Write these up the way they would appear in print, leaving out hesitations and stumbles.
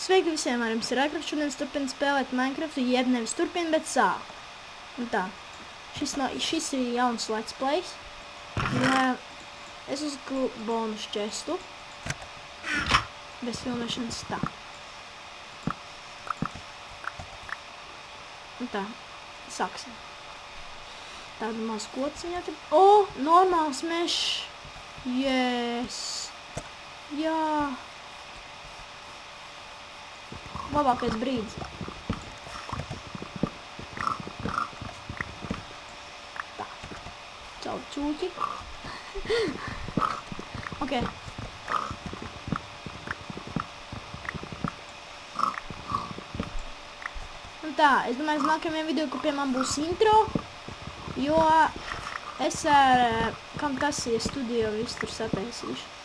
Sveiki visiem, ar jums ir Aikrafts, šodien es turpinu spēlēt Minecraftu, jeb nevis turpinu, bet sāku. Un tā, šis ir jauns let's plays. Es uzliku bonus čestu. Bez filmēšanas tā. Un tā, sāksim. Tāda maz kociņā tad. O, normāls mešs! Yes! Jā! Labākais brīdis. Tā. Caur čūķi. Ok. Un tā, es domāju, uz nākamajam video, kur pie man būs intro, jo es ar Camtasia Studio visu tur sataisīšu.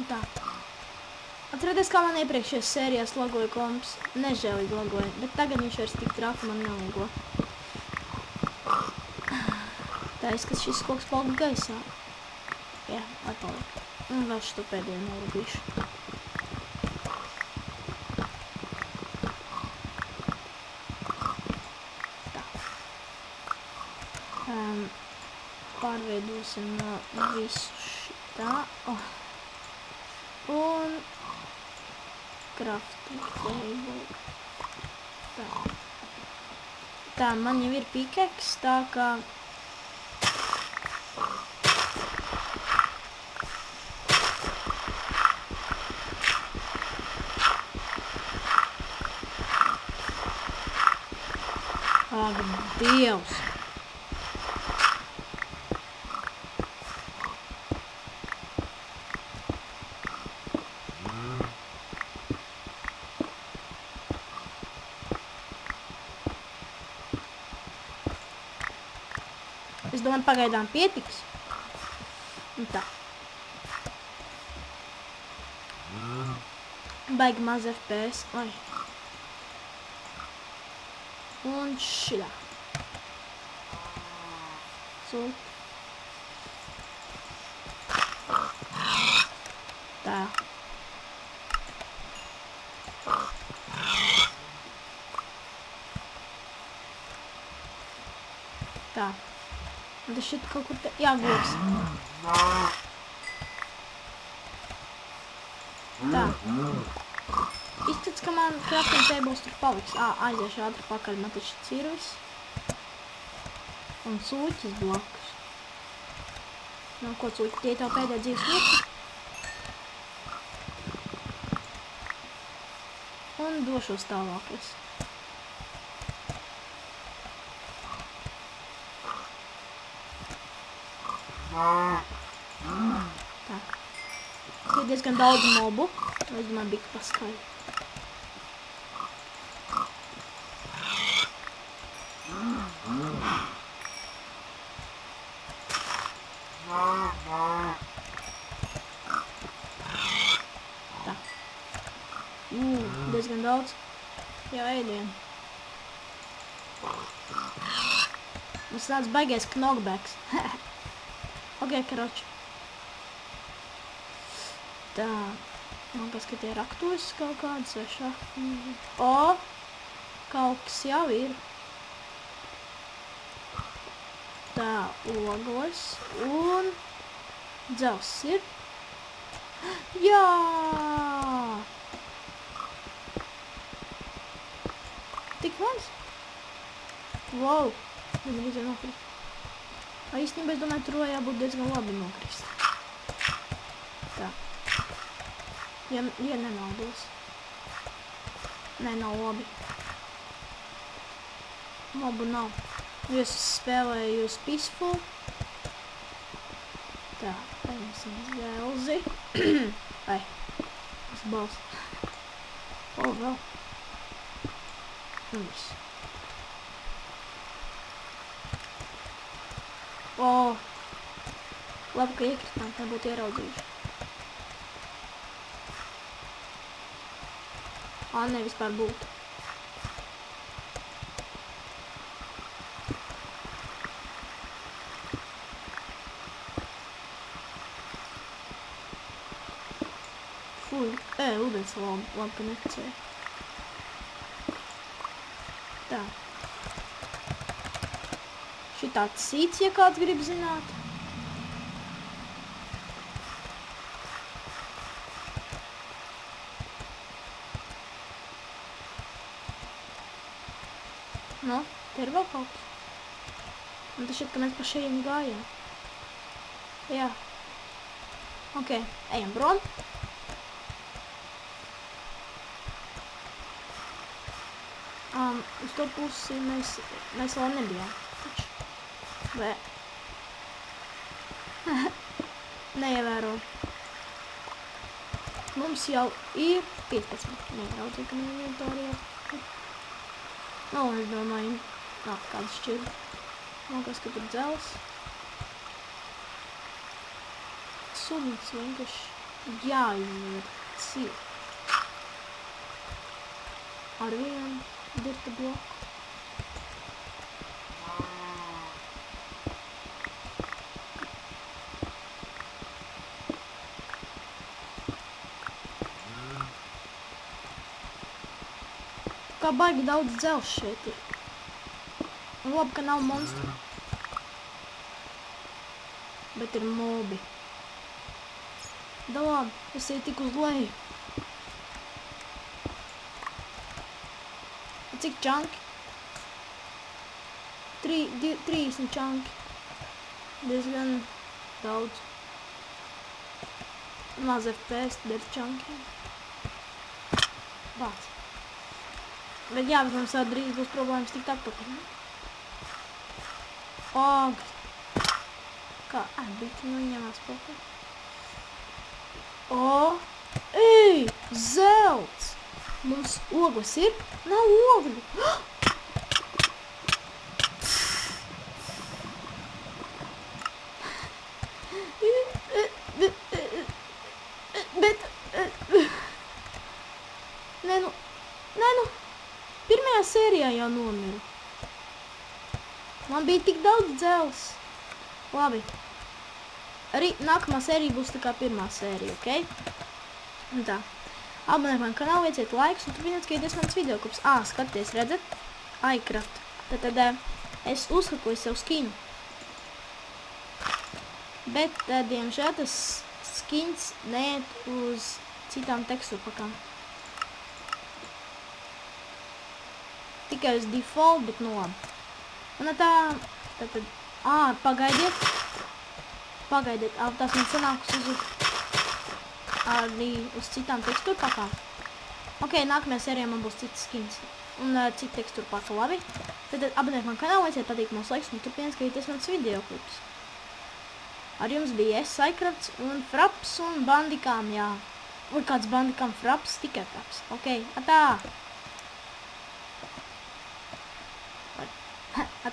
Tā. Atcerieties, kā man iepriekšējās sērijās lagoja komps. Nežēlīgi lagoja, bet tagad viņš vairs tik traki man nelago. Tā izskatās, šis koks palika gaisā. Jā, atpalika. Un vēl šito pēdējo nolabīšu. Tā. Pārveidosim visu šitā. Un crafting table. Tā. Tā, man jau ir pickaxe, tā kā ak, Dievs! Es domāju, pagaidām pietiks. Un tā. Baigi maz FPS. Oi. Un šitā. Sūt. Tā. Tā. Un tas šit kaut kur te jāgūs. Tā. Izskats, ka man crafting tables tur paliks. Aiziešu ātri pakaļ, man taču šits ir viss. Un sūķis blakus. Nav ko sūķi, tie tev pēdējā dzīves mirkļi. Un došos tālākais. Tā. Ir diezgan daudz mobu. Es domāju, bija paskaļ. Tā. Diezgan daudz. Jā, ēdienu. Mums tāds baigais knockbacks. Ok, karoči. Tā. Man kas, ka tie raktos kaut kādas vai šahti. O! Kaut kas jau ir. Tā, ogles. Un dzels ir. Jā! Tik mans? Wow! Es drīz jau nokrist. Īstenībā, es domāju, tur jābūt diezgan labi nokrist. Tā. Ja nemaldos. Nē, nav labi. Mobu nav. Es spēlēju uz Peaceful. Tā, paņemsim zelzi. Ai, tas balss. O, vēl. Un viss. O, labi, ka iekritām, tā būtu ieraudzījuši. Ne, vispār būtu. Ūdens labi, ka neficēja. Tā. Šitāds sīts, ja kāds grib zināt. Nu, te ir vēl kaut kas. Un tas šeit, ka mēs pa šeit gājām. Jā. Ok, ejam prom. Uz to pusi mēs vēl nebijām. Taču. Neievēro. Mums jau ir 15. Neieraudzīju, ka man inventorijā. Es domāju, kāda šķirda. Liekas, ka tur dzels. Suns vienkārši jāizver ciet. Ar vienu dirta bloku. Kā baigi daudz dzels šeit ir. Un labi, ka nav monstru. Bet ir mobi. Da labi, es eju tik uz leju. Cik čanki? 30 čanki. Diezgan daudz. Maz FPS der čankiem. Bāc. Bet jā, bet mums drīz būs problēmas tikt atpakaļ. Kā? Bet ņemās pakaļ. Ej! Zelts! Mums ogles ir? Nav ogļu! Nē, nu. Pirmajā sērijā jau nomiru. Man bija tik daudz dzels. Labi. Arī nākamā sērija būs tā kā pirmā sērija, ok? Un tā. Abonēt man kanālu, veiciet laikus un turpiniet skatīties manas videoklips. Skaties, redzat? iCraft. Tad es uzhakoju sev skinu. Bet, diemžēl, tas skins neiet uz citām tekstūrpakām. Tikai uz default, bet nu labi. Un tā, pagaidiet. Pagaidiet, tās man sanāks arī uz citām tekstūrpakām. Ok, nākamajā sērijā man būs cits skins un cita tekstūrpaka, labi? Tad abonēt man kanālu, veiciet patīkamos laikus un turpiniet skatīties manas videoklips. Ar jums bija es, iCrafts un Fraps un Bandikām, jā. Vai kāds Bandikām Fraps, tikai Fraps. Ok, atā!